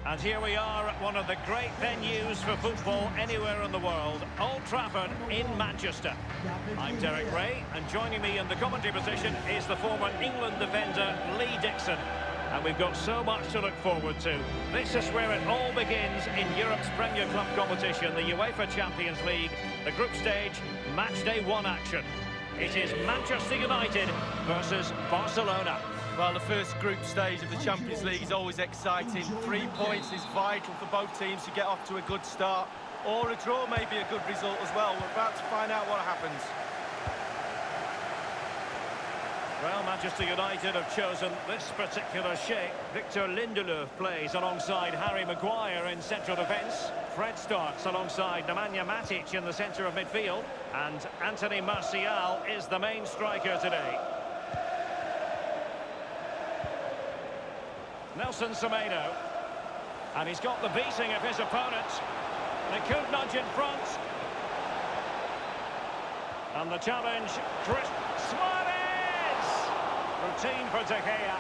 And here we are at one of the great venues for football anywhere in the world, Old Trafford in Manchester. I'm Derek Ray, and joining me in the commentary position is the former England defender Lee Dixon. And we've got so much to look forward to. This is where it all begins in Europe's Premier Club competition, the UEFA Champions League, the group stage, match day 1 action. It is Manchester United versus Barcelona. Well, the first group stage of the Champions League is always exciting. 3 points is vital for both teams to get off to a good start. Or a draw may be a good result as well. We're about to find out what happens. Well, Manchester United have chosen this particular shape. Victor Lindelof plays alongside Harry Maguire in central defence. Fred starts alongside Nemanja Matic in the centre of midfield. And Anthony Martial is the main striker today. Nelson Semedo, and he's got the beating of his opponent. They could nudge in front. And the challenge, Chris Suarez! Routine for De Gea.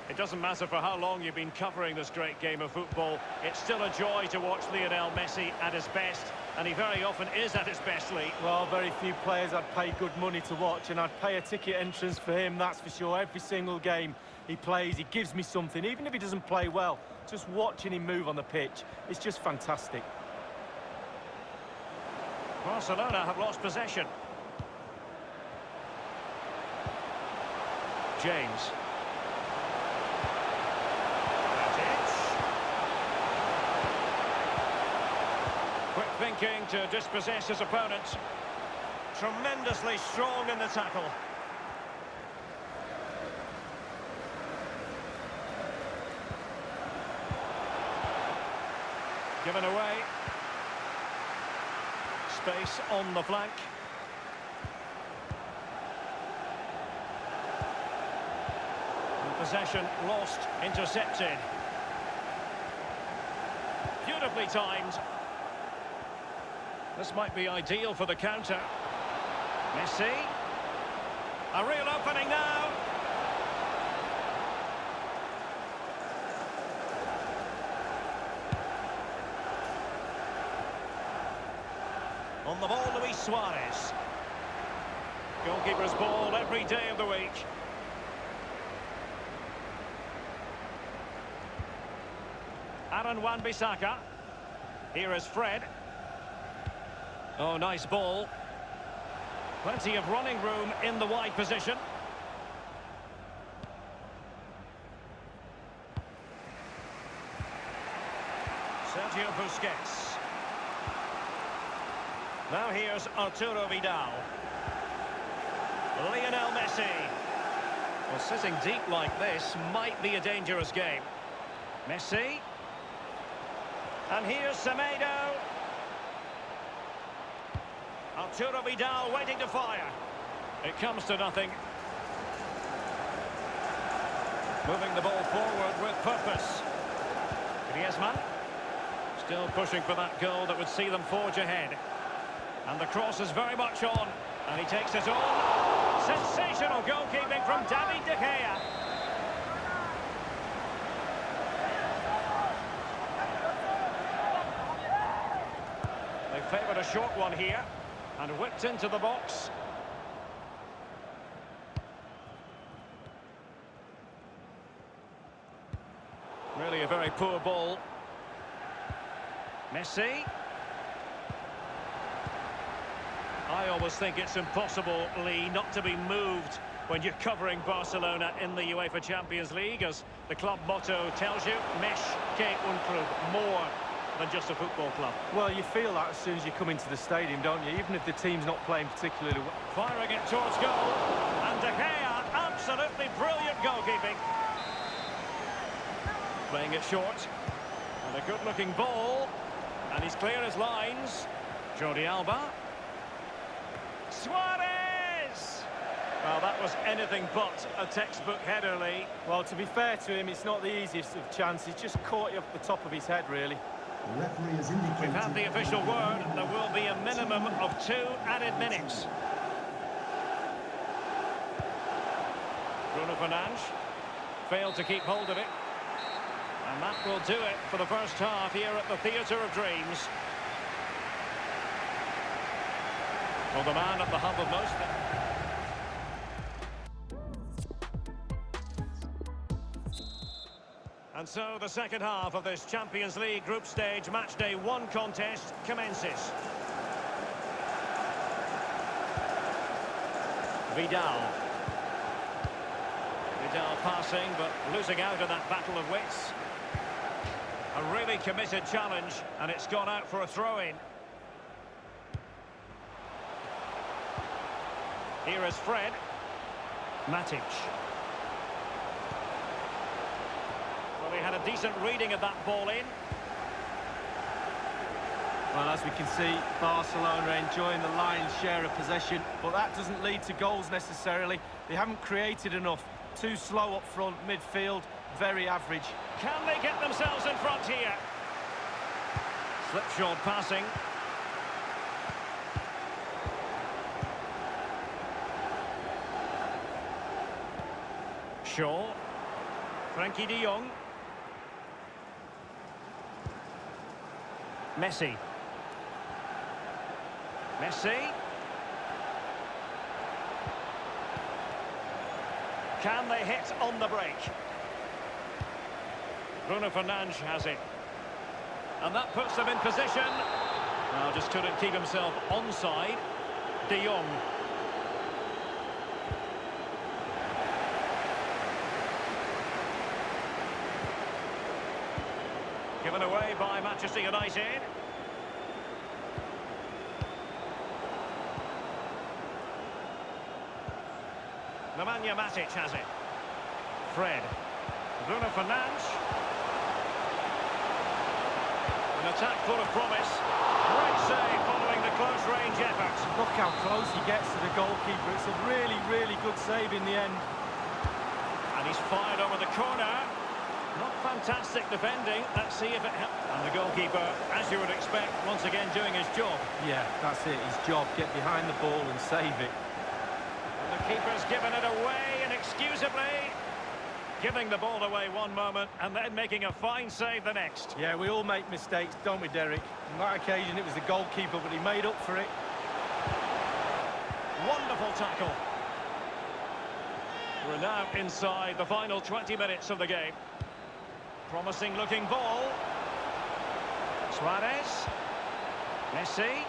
It doesn't matter for how long you've been covering this great game of football, it's still a joy to watch Lionel Messi at his best, and he very often is at his best, Lee. Well, very few players I'd pay good money to watch, and I'd pay a ticket entrance for him, that's for sure. Every single game he plays, he gives me something, even if he doesn't play well. Just watching him move on the pitch, it's just fantastic. Barcelona have lost possession. James. Quick thinking to dispossess his opponent. Tremendously strong in the tackle. Given away. Space on the flank. And possession lost, intercepted. Beautifully timed. This might be ideal for the counter. Messi. A real opening now. On the ball, Luis Suarez. Goalkeeper's ball every day of the week. Aaron Wan-Bissaka. Here is Fred. Oh, nice ball. Plenty of running room in the wide position. Sergio Busquets. Now here's Arturo Vidal. Lionel Messi. Well, sitting deep like this might be a dangerous game. Messi. And here's Semedo. Arturo Vidal waiting to fire. It comes to nothing. Moving the ball forward with purpose. Griezmann. Still pushing for that goal that would see them forge ahead. And the cross is very much on. And he takes it on. Sensational goalkeeping from David De Gea. They favoured a short one here. And whipped into the box. Really a very poor ball. Messi. I always think it's impossible, Lee, not to be moved when you're covering Barcelona in the UEFA Champions League, as the club motto tells you, Mesh que un club, more than just a football club. Well, you feel that as soon as you come into the stadium, don't you? Even if the team's not playing particularly well. Firing it towards goal. And De Gea, absolutely brilliant goalkeeping. Playing it short. And a good-looking ball. And he's clear as lines. Jordi Alba. Suarez! Well, that was anything but a textbook header, Lee. Well, to be fair to him, it's not the easiest of chances. Just caught you off the top of his head, really. We've had the official word. There will be a minimum of 2 added minutes. Bruno Fernandes failed to keep hold of it. And that will do it for the first half here at the Theatre of Dreams. Well, the man at the hub of most... And so the second half of this Champions League group stage matchday 1 contest commences. Vidal passing, but losing out in that battle of wits. A really committed challenge, and it's gone out for a throw-in. Here is Fred. Matic. Well, he had a decent reading of that ball in. Well, as we can see, Barcelona enjoying the lion's share of possession, but that doesn't lead to goals necessarily. They haven't created enough. Too slow up front, midfield, very average. Can they get themselves in front here? Slipshod passing. Shaw. Frankie de Jong. Messi. Can they hit on the break? Bruno Fernandes has it. And that puts them in position. Now just couldn't keep himself onside. De Jong. Given away by Manchester United. Nemanja Matic has it. Fred. Bruno Fernandes. An attack full of promise. Great save following the close-range effort. Look how close he gets to the goalkeeper. It's a really, really good save in the end. And he's fired over the corner. Not fantastic defending. Let's see if it helps. And the goalkeeper, as you would expect, once again doing his job. Yeah, that's it. His job. Get behind the ball and save it. And the keeper's given it away inexcusably. Giving the ball away one moment and then making a fine save the next. Yeah, we all make mistakes, don't we, Derek? On that occasion, it was the goalkeeper, but he made up for it. Wonderful tackle. We're now inside the final 20 minutes of the game. Promising looking ball. Suarez. Messi.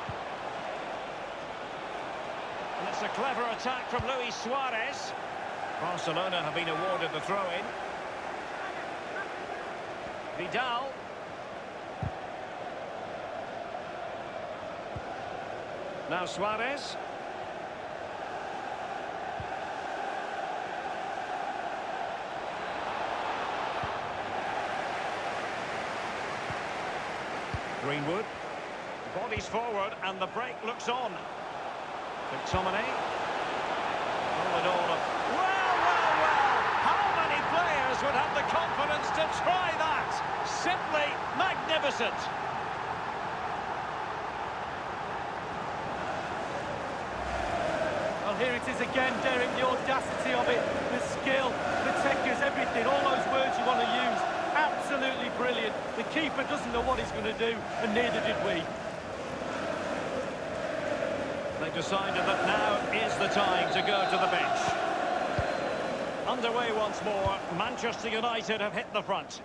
And it's a clever attack from Luis Suarez. Barcelona have been awarded the throw-in. Vidal. Now Suarez. Greenwood. Bodies forward and the break looks on. McTominay. All in all, how many players would have the confidence to try that? Simply magnificent. Well, here it is again, Derek, the audacity of it, the skill, the technique, everything, all those words you want to use. Absolutely brilliant. The keeper doesn't know what he's going to do, and neither did we. They've decided that now is the time to go to the bench. Underway once more. Manchester United have hit the front.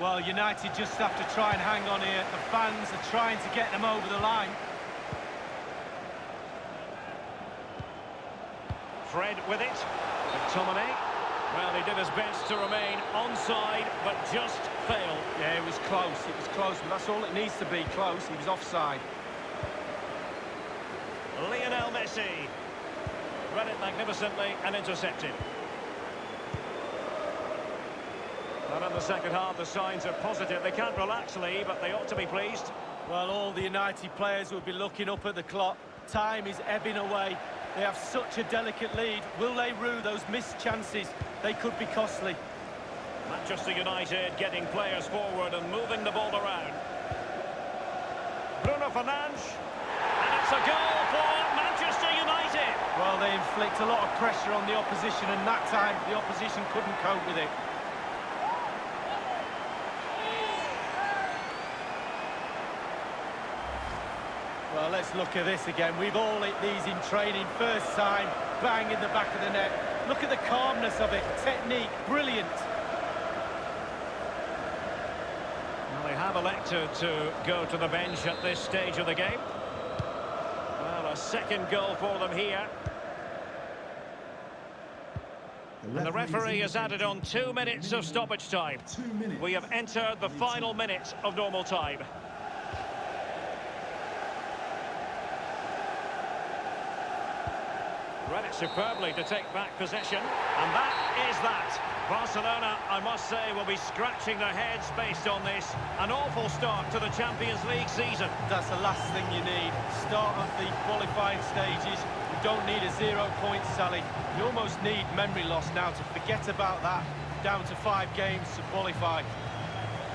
Well, United just have to try and hang on here. The fans are trying to get them over the line. Fred with it. McTominay. Well, he did his best to remain onside, but just failed. Yeah, it was close, but that's all it needs to be, close. He was offside. Lionel Messi. Read it magnificently and intercepted. And in the second half, the signs are positive. They can't relax, Lee, but they ought to be pleased. Well, all the United players will be looking up at the clock. Time is ebbing away. They have such a delicate lead. Will they rue those missed chances? They could be costly. Manchester United getting players forward and moving the ball around. Bruno Bruno Fernandes. And it's a goal for Manchester United. Well, they inflict a lot of pressure on the opposition, and that time the opposition couldn't cope with it. Well, let's look at this again. We've all hit these in training. First time, bang in the back of the net. Look at the calmness of it. Technique, brilliant. Well, they have elected to go to the bench at this stage of the game. Well, a second goal for them here. And the referee has added on 2 minutes of stoppage time. We have entered the final minute of normal time. Read it superbly to take back possession, and that is that. Barcelona, I must say, will be scratching their heads based on this. An awful start to the Champions League season. That's the last thing you need. Start of the qualifying stages. You don't need a 0-point sally. You almost need memory loss now to forget about that. Down to 5 games to qualify.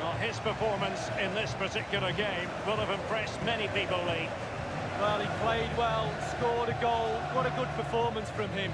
Well, his performance in this particular game will have impressed many people, Lee. Well, he played well, scored a goal. What a good performance from him.